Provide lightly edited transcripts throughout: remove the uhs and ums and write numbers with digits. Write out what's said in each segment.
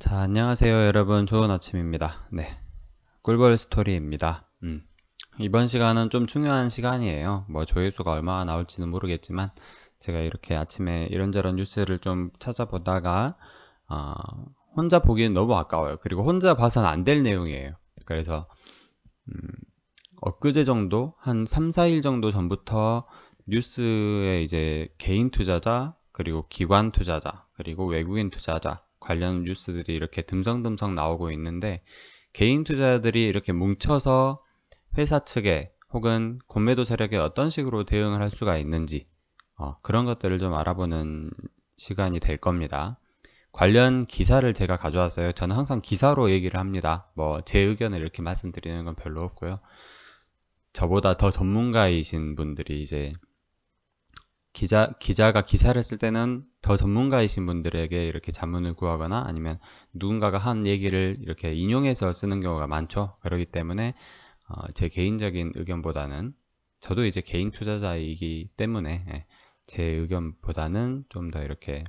자, 안녕하세요 여러분. 좋은 아침입니다. 네, 꿀벌 스토리입니다. 이번 시간은 좀 중요한 시간이에요. 뭐 조회수가 얼마나 나올지는 모르겠지만 제가 이렇게 아침에 이런저런 뉴스를 좀 찾아보다가 혼자 보기엔 너무 아까워요. 그리고 혼자 봐서는 안 될 내용이에요. 그래서 엊그제 정도 한 3, 4일 정도 전부터 뉴스에 이제 개인 투자자 그리고 기관 투자자 그리고 외국인 투자자 관련 뉴스들이 이렇게 듬성듬성 나오고 있는데, 개인 투자자들이 이렇게 뭉쳐서 회사 측에 혹은 공매도 세력에 어떤 식으로 대응을 할 수가 있는지 그런 것들을 좀 알아보는 시간이 될 겁니다. 관련 기사를 제가 가져왔어요. 저는 항상 기사로 얘기를 합니다. 뭐 제 의견을 이렇게 말씀드리는 건 별로 없고요. 저보다 더 전문가이신 분들이 이제 기자가 기사를 쓸 때는 더 전문가이신 분들에게 이렇게 자문을 구하거나 아니면 누군가가 한 얘기를 이렇게 인용해서 쓰는 경우가 많죠. 그렇기 때문에 제 개인적인 의견보다는, 저도 이제 개인 투자자이기 때문에 제 의견보다는 좀 더 이렇게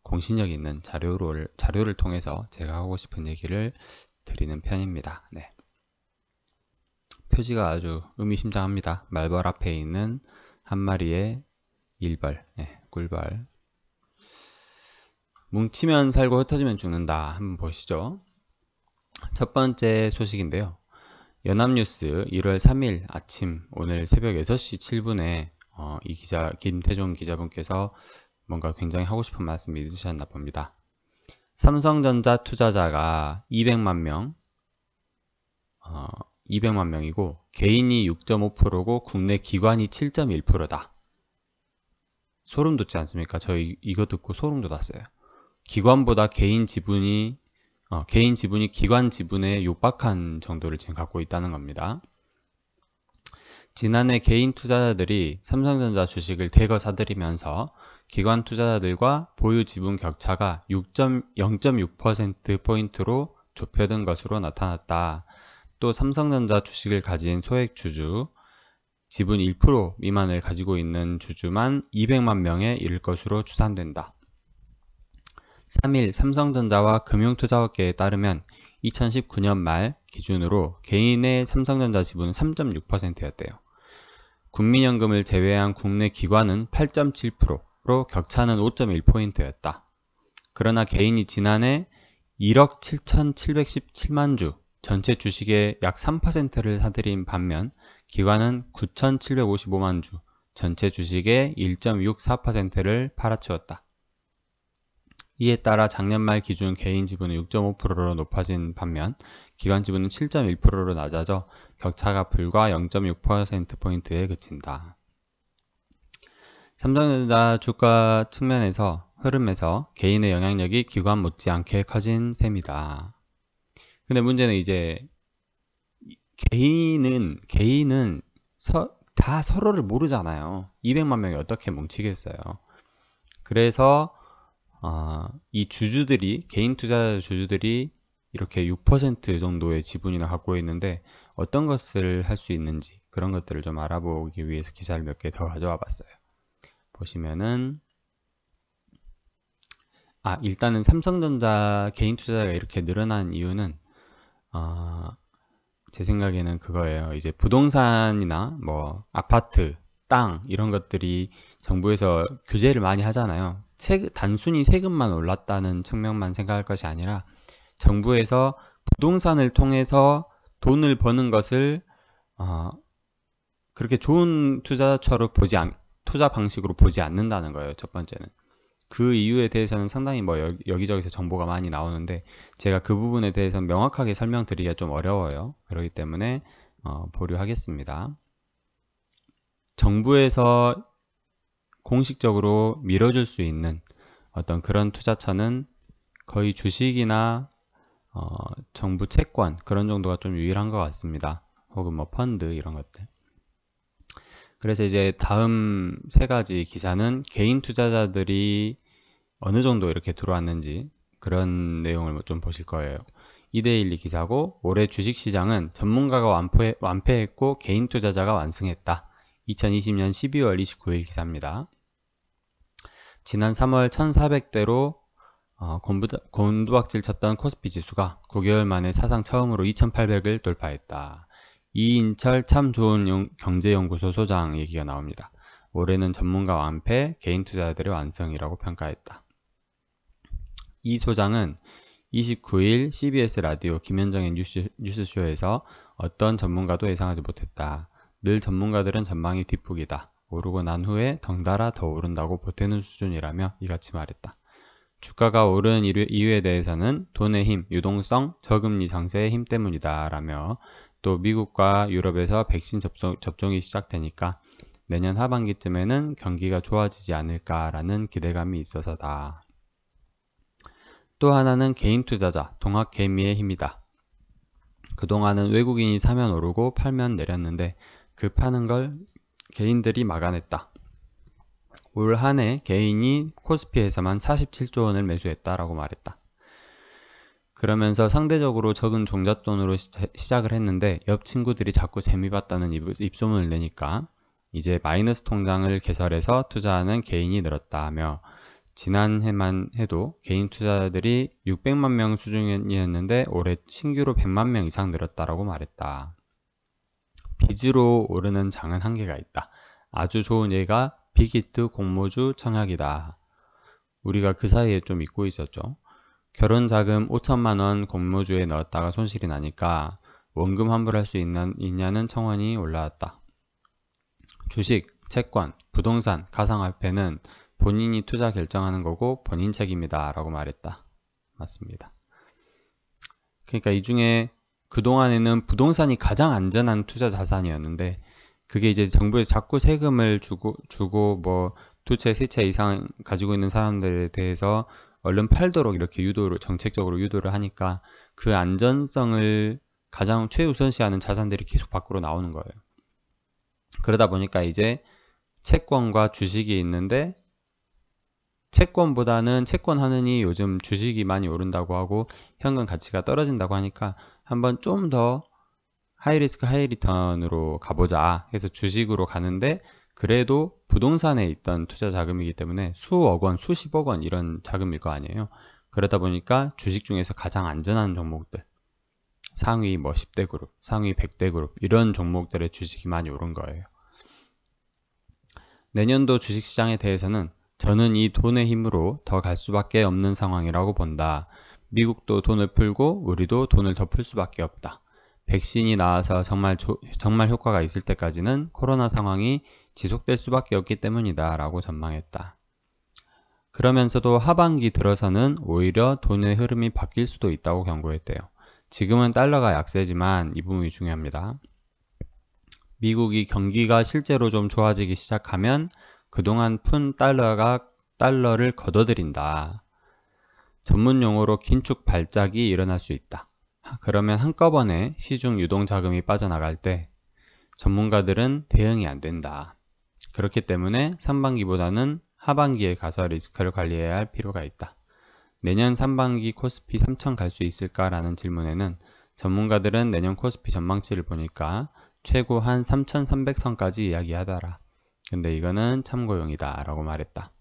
공신력 있는 자료를 통해서 제가 하고 싶은 얘기를 드리는 편입니다. 네. 표지가 아주 의미심장합니다. 말벌 앞에 있는 한 마리의 일벌, 꿀벌. 뭉치면 살고 흩어지면 죽는다. 한번 보시죠. 첫 번째 소식인데요. 연합뉴스 1월 3일 아침, 오늘 새벽 6시 7분에 이 기자, 김태종 기자분께서 뭔가 굉장히 하고 싶은 말씀이 있으셨나 봅니다. 삼성전자 투자자가 200만 명, 200만 명이고 개인이 6.5%고 국내 기관이 7.1%다. 소름 돋지 않습니까? 저 이거 듣고 소름 돋았어요. 기관보다 개인 지분이 기관 지분에 육박한 정도를 지금 갖고 있다는 겁니다. 지난해 개인 투자자들이 삼성전자 주식을 대거 사들이면서 기관 투자자들과 보유 지분 격차가 0.6%포인트로 좁혀든 것으로 나타났다. 또 삼성전자 주식을 가진 소액주주, 지분 1% 미만을 가지고 있는 주주만 200만 명에 이를 것으로 추산된다. 3일 삼성전자와 금융투자업계에 따르면 2019년 말 기준으로 개인의 삼성전자 지분은 3.6%였대요. 국민연금을 제외한 국내 기관은 8.7%로 격차는 5.1포인트였다. 그러나 개인이 지난해 1억 7,717만 주, 전체 주식의 약 3%를 사들인 반면 기관은 9,755만 주, 전체 주식의 1.64%를 팔아치웠다. 이에 따라 작년 말 기준 개인 지분은 6.5%로 높아진 반면 기관 지분은 7.1%로 낮아져 격차가 불과 0.6%포인트에 그친다. 삼성전자 주가 측면에서 흐름에서 개인의 영향력이 기관 못지않게 커진 셈이다. 근데 문제는 이제 개인은 다 서로를 모르잖아요. 200만 명이 어떻게 뭉치겠어요. 그래서 이 주주들이, 개인 투자자 주주들이 이렇게 6% 정도의 지분이나 갖고 있는데 어떤 것을 할 수 있는지, 그런 것들을 좀 알아보기 위해서 기사를 몇 개 더 가져와 봤어요. 보시면은 일단은 삼성전자 개인 투자자가 이렇게 늘어난 이유는 제 생각에는 그거예요. 이제 부동산이나 뭐 아파트, 땅 이런 것들이 정부에서 규제를 많이 하잖아요. 단순히 세금만 올랐다는 측면만 생각할 것이 아니라 정부에서 부동산을 통해서 돈을 버는 것을 그렇게 좋은 투자 방식으로 보지 않는다는 거예요. 첫 번째는. 그 이유에 대해서는 상당히 뭐 여기저기서 정보가 많이 나오는데 제가 그 부분에 대해서 명확하게 설명드리기가 좀 어려워요. 그렇기 때문에 보류하겠습니다. 정부에서 공식적으로 밀어줄 수 있는 어떤 그런 투자처는 거의 주식이나 정부 채권 그런 정도가 좀 유일한 것 같습니다. 혹은 뭐 펀드 이런 것들. 그래서 이제 다음 세 가지 기사는 개인 투자자들이 어느 정도 이렇게 들어왔는지 그런 내용을 좀 보실 거예요. 2대12 기사고, 올해 주식시장은 전문가가 완패했고 개인 투자자가 완승했다. 2020년 12월 29일 기사입니다. 지난 3월 1400대로 곤두박질 쳤던 코스피 지수가 9개월 만에 사상 처음으로 2800을 돌파했다. 이인철 참 좋은 경제연구소 소장 얘기가 나옵니다. 올해는 전문가 완패, 개인 투자자들의 완성이라고 평가했다. 이 소장은 29일 CBS 라디오 김현정의 뉴스쇼에서 어떤 전문가도 예상하지 못했다. 늘 전문가들은 전망이 뒷북이다. 오르고 난 후에 덩달아 더 오른다고 보태는 수준이라며 이같이 말했다. 주가가 오른 이유에 대해서는 돈의 힘, 유동성, 저금리 장세의 힘 때문이다 라며 또 미국과 유럽에서 백신 접종이 시작되니까 내년 하반기쯤에는 경기가 좋아지지 않을까라는 기대감이 있어서다. 또 하나는 개인 투자자, 동학개미의 힘이다. 그동안은 외국인이 사면 오르고 팔면 내렸는데 그 파는 걸 개인들이 막아냈다. 올 한 해 개인이 코스피에서만 47조 원을 매수했다라고 말했다. 그러면서 상대적으로 적은 종잣돈으로 시작을 했는데 옆 친구들이 자꾸 재미봤다는 입소문을 내니까 이제 마이너스 통장을 개설해서 투자하는 개인이 늘었다 하며 지난해만 해도 개인 투자자들이 600만 명 수준이었는데 올해 신규로 100만 명 이상 늘었다라고 말했다. 빚으로 오르는 장은 한계가 있다. 아주 좋은 예가 빅히트 공모주 청약이다. 우리가 그 사이에 좀 잊고 있었죠. 결혼자금 5천만 원 공모주에 넣었다가 손실이 나니까 원금 환불할 수 있냐는 청원이 올라왔다. 주식, 채권, 부동산, 가상화폐는 본인이 투자 결정하는 거고 본인 책임이다 라고 말했다. 맞습니다. 그러니까 이 중에 그동안에는 부동산이 가장 안전한 투자 자산이었는데 그게 이제 정부에서 자꾸 세금을 주고 뭐 두 채, 세 채 이상 가지고 있는 사람들에 대해서 얼른 팔도록 이렇게 정책적으로 유도를 하니까 그 안전성을 가장 최우선시하는 자산들이 계속 밖으로 나오는 거예요. 그러다 보니까 이제 채권과 주식이 있는데 채권보다는 채권 하느니 요즘 주식이 많이 오른다고 하고 현금 가치가 떨어진다고 하니까 한번 좀 더 하이리스크 하이리턴으로 가보자 해서 주식으로 가는데 그래도 부동산에 있던 투자 자금이기 때문에 수억 원, 수십억 원 이런 자금일 거 아니에요. 그러다 보니까 주식 중에서 가장 안전한 종목들 상위 뭐 10대 그룹, 상위 100대 그룹 이런 종목들의 주식이 많이 오른 거예요. 내년도 주식시장에 대해서는 저는 이 돈의 힘으로 더 갈 수밖에 없는 상황이라고 본다. 미국도 돈을 풀고 우리도 돈을 더 풀 수밖에 없다. 백신이 나와서 정말 효과가 있을 때까지는 코로나 상황이 지속될 수밖에 없기 때문이다 라고 전망했다. 그러면서도 하반기 들어서는 오히려 돈의 흐름이 바뀔 수도 있다고 경고했대요. 지금은 달러가 약세지만 이 부분이 중요합니다. 미국이 경기가 실제로 좀 좋아지기 시작하면 그동안 푼 달러를 걷어들인다. 전문 용어로 긴축 발작이 일어날 수 있다. 그러면 한꺼번에 시중 유동 자금이 빠져나갈 때 전문가들은 대응이 안 된다. 그렇기 때문에 상반기보다는 하반기에 가서 리스크를 관리해야 할 필요가 있다. 내년 상반기 코스피 3,000 갈 수 있을까라는 질문에는 전문가들은 내년 코스피 전망치를 보니까 최고 한 3,300선까지 이야기하더라. 근데 이거는 참고용이다 라고 말했다.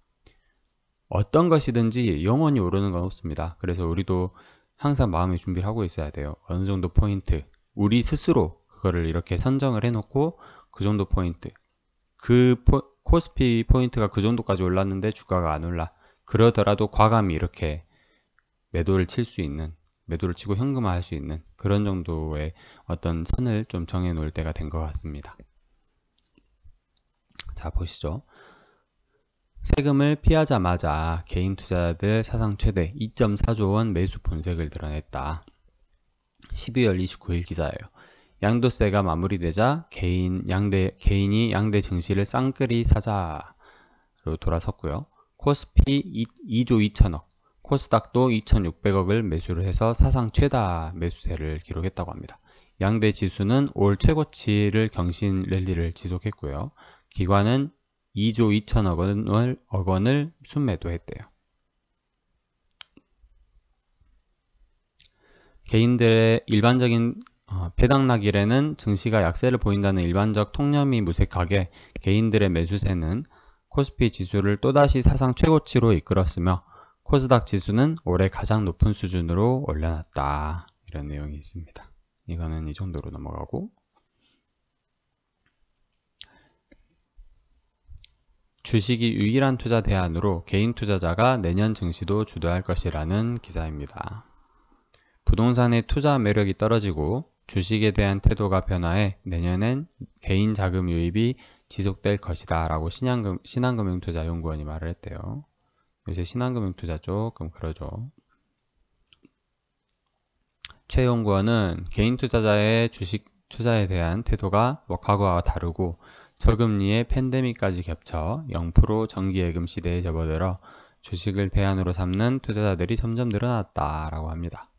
어떤 것이든지 영원히 오르는 건 없습니다. 그래서 우리도 항상 마음의 준비를 하고 있어야 돼요. 어느 정도 포인트, 우리 스스로 그거를 이렇게 선정을 해놓고 그 정도 포인트, 코스피 포인트가 그 정도까지 올랐는데 주가가 안 올라. 그러더라도 과감히 이렇게 매도를 칠 수 있는, 매도를 치고 현금화할 수 있는 그런 정도의 어떤 선을 좀 정해 놓을 때가 된 것 같습니다. 자, 보시죠. 세금을 피하자마자 개인 투자자들 사상 최대 2.4조 원 매수 본색을 드러냈다. 12월 29일 기사예요. 양도세가 마무리되자 개인이 양대 증시를 쌍끌이 사자로 돌아섰고요. 코스피 2조 2천억, 코스닥도 2,600억을 매수를 해서 사상 최다 매수세를 기록했다고 합니다. 양대 지수는 올 최고치를 경신 랠리를 지속했고요. 기관은 2조 2천억 원을 순매도했대요. 개인들의 일반적인 배당락일에는 증시가 약세를 보인다는 일반적 통념이 무색하게 개인들의 매수세는 코스피 지수를 또다시 사상 최고치로 이끌었으며 코스닥 지수는 올해 가장 높은 수준으로 올려놨다. 이런 내용이 있습니다. 이거는 이 정도로 넘어가고, 주식이 유일한 투자 대안으로 개인 투자자가 내년 증시도 주도할 것이라는 기사입니다. 부동산의 투자 매력이 떨어지고 주식에 대한 태도가 변화해 내년엔 개인 자금 유입이 지속될 것이다 라고 신한금융투자연구원이 말을 했대요. 요새 신한금융투자 조금 그러죠. 최 연구원은 개인 투자자의 주식 투자에 대한 태도가 과거와 다르고 저금리에 팬데믹까지 겹쳐 0% 정기예금 시대에 접어들어 주식을 대안으로 삼는 투자자들이 점점 늘어났다라고 합니다.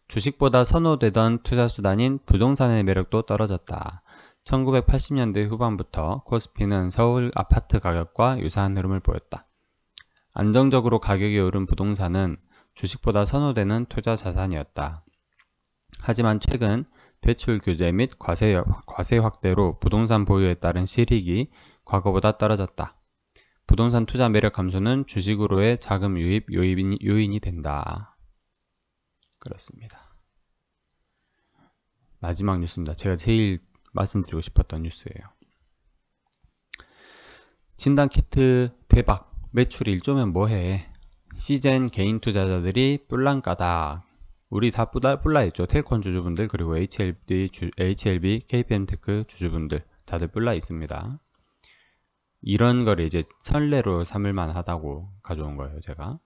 주식보다 선호되던 투자수단인 부동산의 매력도 떨어졌다. 1980년대 후반부터 코스피는 서울 아파트 가격과 유사한 흐름을 보였다. 안정적으로 가격이 오른 부동산은 주식보다 선호되는 투자 자산이었다. 하지만 최근 대출 규제 및 과세 확대로 부동산 보유에 따른 실익이 과거보다 떨어졌다. 부동산 투자 매력 감소는 주식으로의 자금 유입 요인이 된다. 그렇습니다. 마지막 뉴스입니다. 제가 제일 말씀드리고 싶었던 뉴스예요. 진단키트 대박! 매출 1조면 뭐해? 시젠 개인 투자자들이 뿔랑까다. 우리 다 뿔라했죠. 텔콘 주주분들 그리고 HLB, KPM테크 주주분들 다들 뿔라 있습니다. 이런 거를 이제 선례로 삼을만 하다고 가져온 거예요. 제가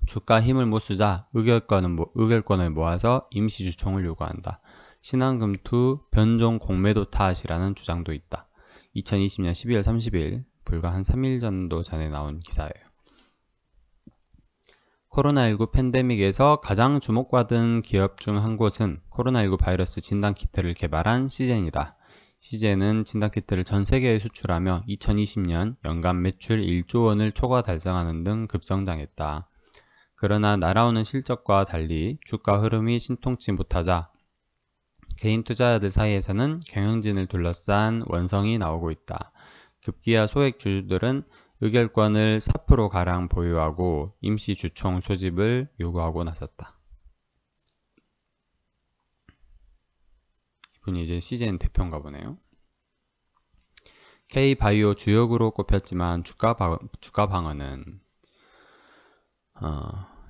주가 힘을 못 쓰자 의결권을 모아서 임시주총을 요구한다. 신한금투 변종 공매도 탓이라는 주장도 있다. 2020년 12월 30일 불과 한 3일 정도 전에 나온 기사예요. 코로나19 팬데믹에서 가장 주목받은 기업 중 한 곳은 코로나19 바이러스 진단키트를 개발한 시젠이다. 시젠은 진단키트를 전 세계에 수출하며 2020년 연간 매출 1조 원을 초과 달성하는 등 급성장했다. 그러나 날아오는 실적과 달리 주가 흐름이 신통치 못하자 개인 투자자들 사이에서는 경영진을 둘러싼 원성이 나오고 있다. 급기야 소액 주주들은 의결권을 4%가량 보유하고 임시 주총 소집을 요구하고 나섰다. 이분이 이제 시젠 대표인가 보네요. K바이오 주역으로 꼽혔지만 주가 방어는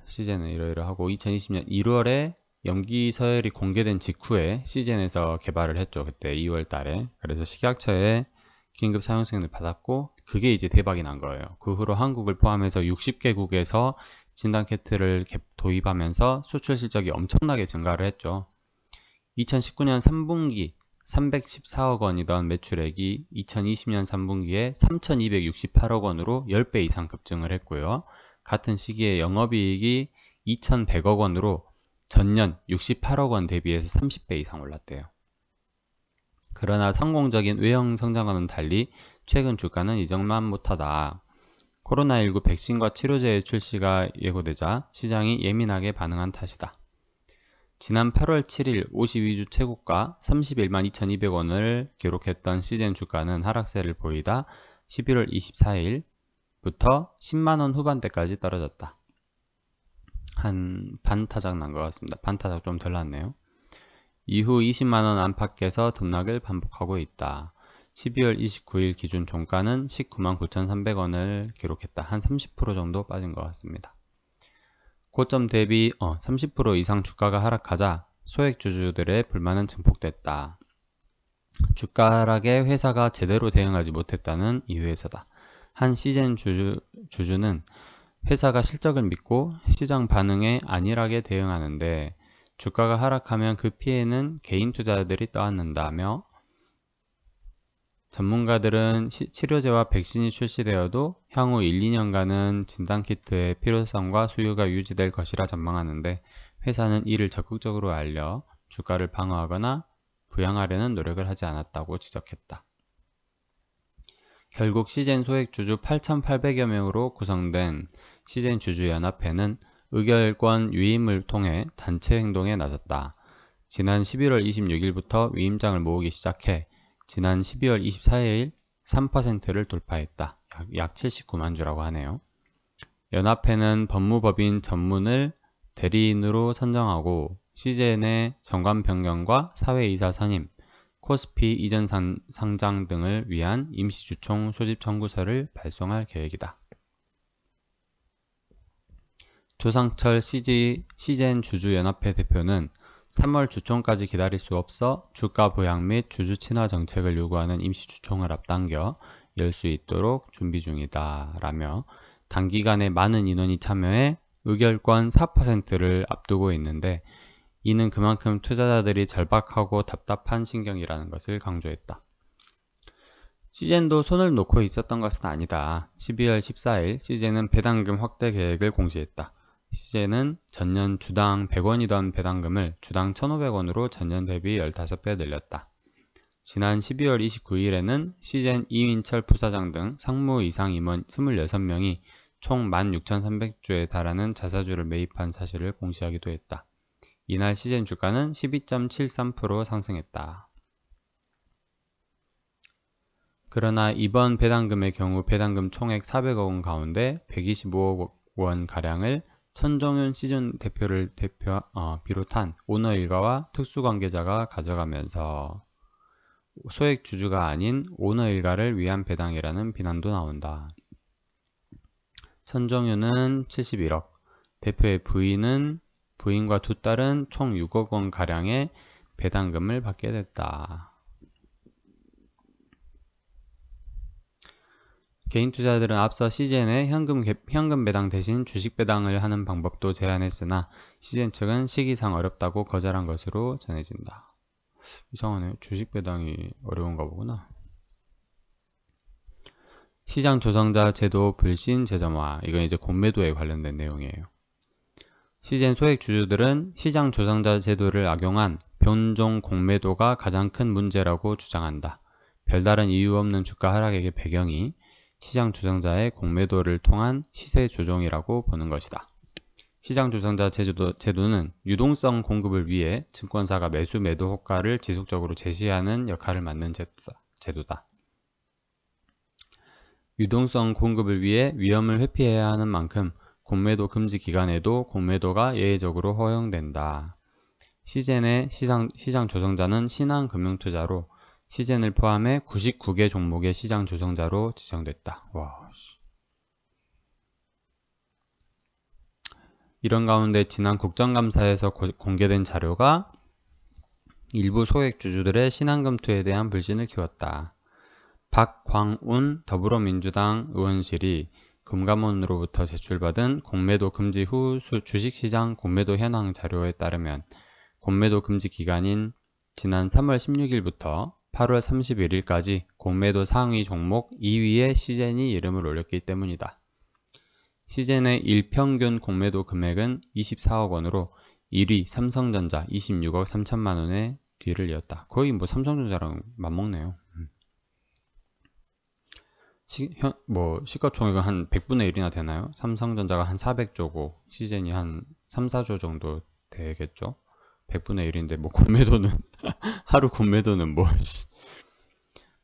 시젠은 이러이러하고 2020년 1월에 연기 서열이 공개된 직후에 시젠에서 개발을 했죠. 그때 2월 달에. 그래서 식약처에 긴급 사용 승인을 받았고 그게 이제 대박이 난 거예요. 그 후로 한국을 포함해서 60개국에서 진단키트를 도입하면서 수출 실적이 엄청나게 증가를 했죠. 2019년 3분기 314억 원이던 매출액이 2020년 3분기에 3268억 원으로 10배 이상 급증을 했고요. 같은 시기에 영업이익이 2100억 원으로 전년 68억 원 대비해서 30배 이상 올랐대요. 그러나 성공적인 외형 성장과는 달리 최근 주가는 이정만 못하다. 코로나19 백신과 치료제의 출시가 예고되자 시장이 예민하게 반응한 탓이다. 지난 8월 7일 52주 최고가 31만 2200원을 기록했던 시젠 주가는 하락세를 보이다 11월 24일부터 10만원 후반대까지 떨어졌다. 한 반타작 난 것 같습니다. 반타작 좀 덜 났네요. 이후 20만원 안팎에서 등락을 반복하고 있다. 12월 29일 기준 종가는 19만 9,300원을 기록했다. 한 30% 정도 빠진 것 같습니다. 고점 대비 30% 이상 주가가 하락하자 소액 주주들의 불만은 증폭됐다. 주가 하락에 회사가 제대로 대응하지 못했다는 이유에서다. 한 시젠 주주는 회사가 실적을 믿고 시장 반응에 안일하게 대응하는데 주가가 하락하면 그 피해는 개인 투자자들이 떠안는다며 전문가들은 치료제와 백신이 출시되어도 향후 1, 2년간은 진단키트의 필요성과 수요가 유지될 것이라 전망하는데 회사는 이를 적극적으로 알려 주가를 방어하거나 부양하려는 노력을 하지 않았다고 지적했다. 결국 시젠 소액주주 8,800여 명으로 구성된 시젠 주주연합회는 의결권 위임을 통해 단체 행동에 나섰다. 지난 11월 26일부터 위임장을 모으기 시작해 지난 12월 24일 3%를 돌파했다. 약 79만 주라고 하네요. 연합회는 법무법인 전문을 대리인으로 선정하고 CJN의 정관 변경과 사회이사 선임, 코스피 이전 상장 등을 위한 임시주총 소집 청구서를 발송할 계획이다. 조상철 CJN 주주연합회 대표는 3월 주총까지 기다릴 수 없어 주가 보양 및 주주 친화 정책을 요구하는 임시주총을 앞당겨 열 수 있도록 준비 중이다 라며 단기간에 많은 인원이 참여해 의결권 4%를 앞두고 있는데 이는 그만큼 투자자들이 절박하고 답답한 심경이라는 것을 강조했다. CJN도 손을 놓고 있었던 것은 아니다. 12월 14일 CJN은 배당금 확대 계획을 공시했다. CJN은 전년 주당 100원이던 배당금을 주당 1,500원으로 전년 대비 15배 늘렸다. 지난 12월 29일에는 CJN 이민철 부사장 등 상무 이상 임원 26명이 총 16,300주에 달하는 자사주를 매입한 사실을 공시하기도 했다. 이날 CJN 주가는 12.73% 상승했다. 그러나 이번 배당금의 경우 배당금 총액 400억 원 가운데 125억 원가량을 천정윤 CJN 대표를 비롯한 오너 일가와 특수관계자가 가져가면서 소액 주주가 아닌 오너 일가를 위한 배당이라는 비난도 나온다. 천정윤은 71억, 대표의 부인과 두 딸은 총 6억 원 가량의 배당금을 받게 됐다. 개인 투자자들은 앞서 CJN에 현금 배당 대신 주식 배당을 하는 방법도 제안했으나 CJN 측은 시기상 어렵다고 거절한 것으로 전해진다. 이상하네. 주식 배당이 어려운가 보구나. 시장 조성자 제도 불신 재점화. 이건 이제 공매도에 관련된 내용이에요. CJN 소액 주주들은 시장 조성자 제도를 악용한 변종 공매도가 가장 큰 문제라고 주장한다. 별다른 이유 없는 주가 하락의 배경이 시장 조정자의 공매도를 통한 시세 조정이라고 보는 것이다. 시장 조정자 제도는 유동성 공급을 위해 증권사가 매수 매도 호가를 지속적으로 제시하는 역할을 맡는 제도다. 유동성 공급을 위해 위험을 회피해야 하는 만큼 공매도 금지 기간에도 공매도가 예외적으로 허용된다. CJN의 시장 조정자는 신한금융투자로 CJN을 포함해 99개 종목의 시장 조성자로 지정됐다. 와. 이런 가운데 지난 국정감사에서 공개된 자료가 일부 소액 주주들의 신한금투에 대한 불신을 키웠다. 박광운 더불어민주당 의원실이 금감원으로부터 제출받은 공매도 금지 후 주식시장 공매도 현황 자료에 따르면 공매도 금지 기간인 지난 3월 16일부터 8월 31일까지 공매도 상위 종목 2위에 CJN이 이름을 올렸기 때문이다. CJN의 일평균 공매도 금액은 24억 원으로 1위 삼성전자 26억 3천만 원의 뒤를 이었다. 거의 뭐 삼성전자랑 맞먹네요. 시가총액은 한 100분의 1이나 되나요? 삼성전자가 한 400조고 CJN이 한 3, 4조 정도 되겠죠? 100분의 1인데 뭐 공매도는 하루 공매도는 뭐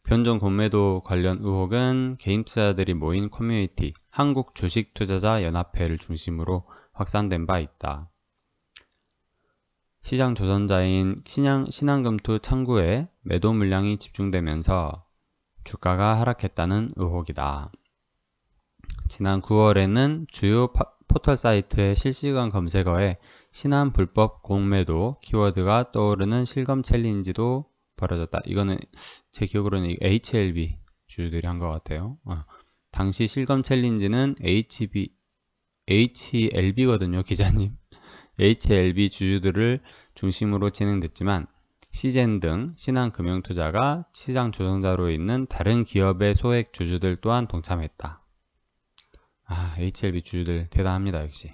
변종 공매도 관련 의혹은 개인 투자자들이 모인 커뮤니티 한국주식투자자연합회를 중심으로 확산된 바 있다. 시장 조선자인 신한금투 창구에 매도 물량이 집중되면서 주가가 하락했다는 의혹이다. 지난 9월에는 주요 포털 사이트의 실시간 검색어에 신한 불법 공매도 키워드가 떠오르는 실검 챌린지도 벌어졌다. 이거는 제 기억으로는 HLB 주주들이 한 것 같아요. 당시 실검 챌린지는 HLB거든요, 기자님. HLB 주주들을 중심으로 진행됐지만 CJN 등 신한금융투자가 시장 조정자로 있는 다른 기업의 소액 주주들 또한 동참했다. HLB 주주들 대단합니다, 역시.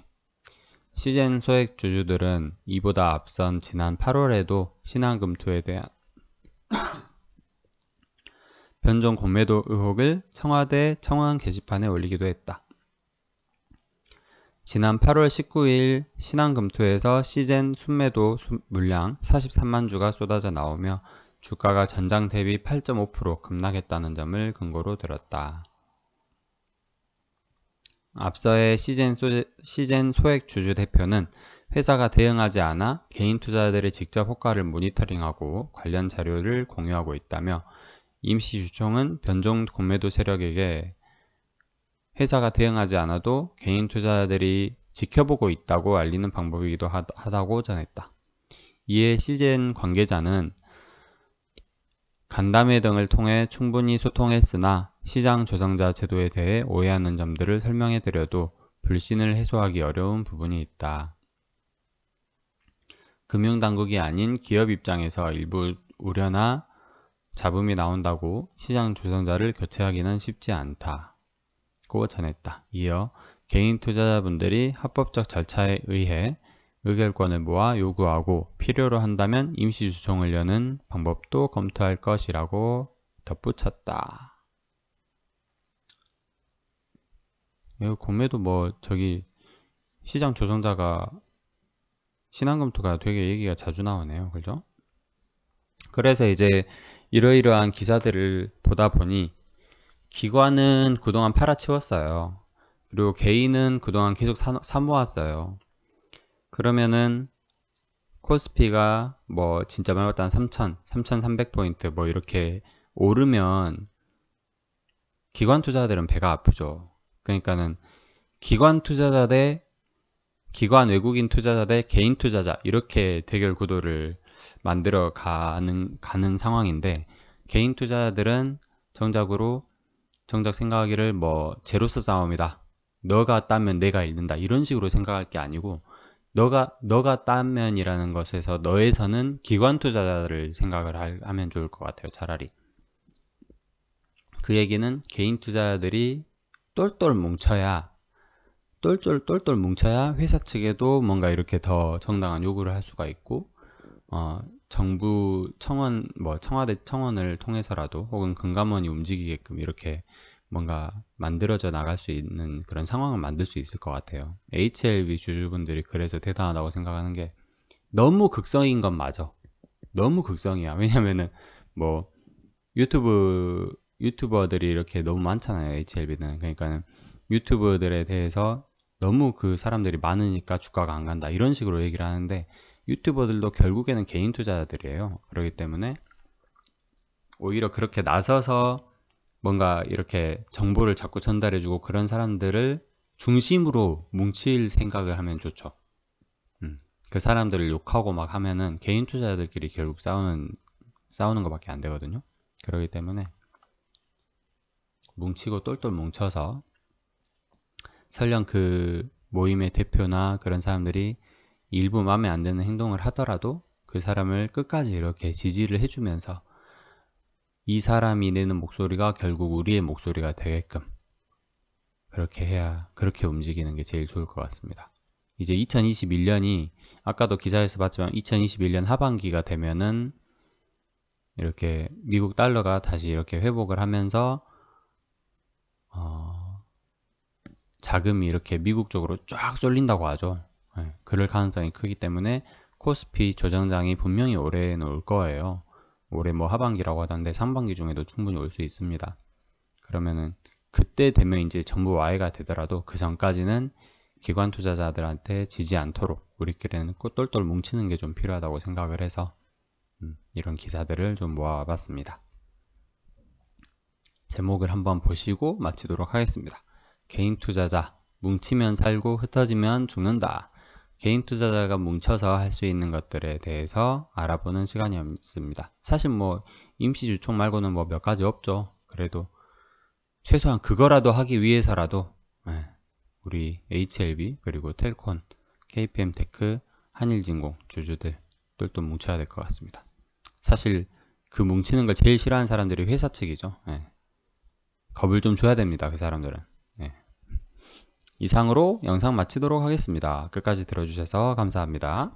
CJN 소액 주주들은 이보다 앞선 지난 8월에도 신한금투에 대한 변종 공매도 의혹을 청와대 청원 게시판에 올리기도 했다. 지난 8월 19일 신한금투에서 CJN 순매도 물량 43만 주가 쏟아져 나오며 주가가 전장 대비 8.5% 급락했다는 점을 근거로 들었다. 앞서의 시젠 소액주주 대표는 회사가 대응하지 않아 개인 투자자들이 직접 호가를 모니터링하고 관련 자료를 공유하고 있다며, 임시주총은 변종 공매도 세력에게 회사가 대응하지 않아도 개인 투자자들이 지켜보고 있다고 알리는 방법이기도 하다고 전했다. 이에 시젠 관계자는 간담회 등을 통해 충분히 소통했으나 시장 조정자 제도에 대해 오해하는 점들을 설명해 드려도 불신을 해소하기 어려운 부분이 있다. 금융당국이 아닌 기업 입장에서 일부 우려나 잡음이 나온다고 시장 조정자를 교체하기는 쉽지 않다고 전했다. 이어 개인 투자자분들이 합법적 절차에 의해 의결권을 모아 요구하고 필요로 한다면 임시주총을 여는 방법도 검토할 것이라고 덧붙였다. 이거 공매도 저기 시장 조정자가 신한금토가 되게 얘기가 자주 나오네요. 그죠? 그래서 이제 이러이러한 기사들을 보다 보니 기관은 그동안 팔아치웠어요. 그리고 개인은 그동안 계속 사모았어요. 그러면은 코스피가 진짜 말 못한 3,000, 3,300포인트 이렇게 오르면 기관 투자자들은 배가 아프죠. 그러니까는 기관 투자자 대 기관 외국인 투자자 대 개인 투자자 이렇게 대결 구도를 만들어 가는 상황인데, 개인 투자자들은 정작 생각하기를 제로스 싸움이다. 너가 따면 내가 잃는다. 이런 식으로 생각할 게 아니고, 너가 따면이라는 것에서 너에서는 기관 투자자를 생각을 하면 좋을 것 같아요. 차라리. 그 얘기는 개인 투자자들이 똘똘 뭉쳐야 회사 측에도 뭔가 이렇게 더 정당한 요구를 할 수가 있고, 정부 청원, 청와대 청원을 통해서라도 혹은 금감원이 움직이게끔 이렇게 뭔가 만들어져 나갈 수 있는 그런 상황을 만들 수 있을 것 같아요. HLB 주주분들이 그래서 대단하다고 생각하는 게 너무 극성인 건 맞아. 너무 극성이야. 왜냐면은 유튜버들이 이렇게 너무 많잖아요. HLB는. 그러니까는 유튜버들에 대해서 너무 그 사람들이 많으니까 주가가 안 간다. 이런 식으로 얘기를 하는데, 유튜버들도 결국에는 개인 투자자들이에요. 그렇기 때문에 오히려 그렇게 나서서 뭔가 이렇게 정보를 자꾸 전달해주고 그런 사람들을 중심으로 뭉칠 생각을 하면 좋죠. 그 사람들을 욕하고 막 하면은 개인 투자자들끼리 결국 싸우는 것밖에 안 되거든요. 그렇기 때문에 뭉치고 똘똘 뭉쳐서, 설령 그 모임의 대표나 그런 사람들이 일부 마음에 안 드는 행동을 하더라도 그 사람을 끝까지 이렇게 지지를 해주면서 이 사람이 내는 목소리가 결국 우리의 목소리가 되게끔 그렇게 움직이는 게 제일 좋을 것 같습니다. 이제 2021년이 아까도 기사에서 봤지만 2021년 하반기가 되면은 이렇게 미국 달러가 다시 이렇게 회복을 하면서 자금이 이렇게 미국 쪽으로 쫙 쏠린다고 하죠. 그럴 가능성이 크기 때문에 코스피 조정장이 분명히 올해는 올 거예요. 올해 하반기라고 하던데 상반기 중에도 충분히 올 수 있습니다. 그러면은 그때 되면 이제 전부 와해가 되더라도 그 전까지는 기관 투자자들한테 지지 않도록 우리끼리는 똘똘 뭉치는 게 좀 필요하다고 생각을 해서 이런 기사들을 좀 모아봤습니다. 제목을 한번 보시고 마치도록 하겠습니다. 개인 투자자, 뭉치면 살고 흩어지면 죽는다. 개인 투자자가 뭉쳐서 할 수 있는 것들에 대해서 알아보는 시간이었습니다. 사실 임시주총 말고는 몇 가지 없죠. 그래도 최소한 그거라도 하기 위해서라도 우리 HLB 그리고 텔콘, KPM테크, 한일진공 주주들 똘똘 뭉쳐야 될 것 같습니다. 사실 그 뭉치는 걸 제일 싫어하는 사람들이 회사 측이죠. 겁을 좀 줘야 됩니다. 그 사람들은. 이상으로 영상 마치도록 하겠습니다. 끝까지 들어주셔서 감사합니다.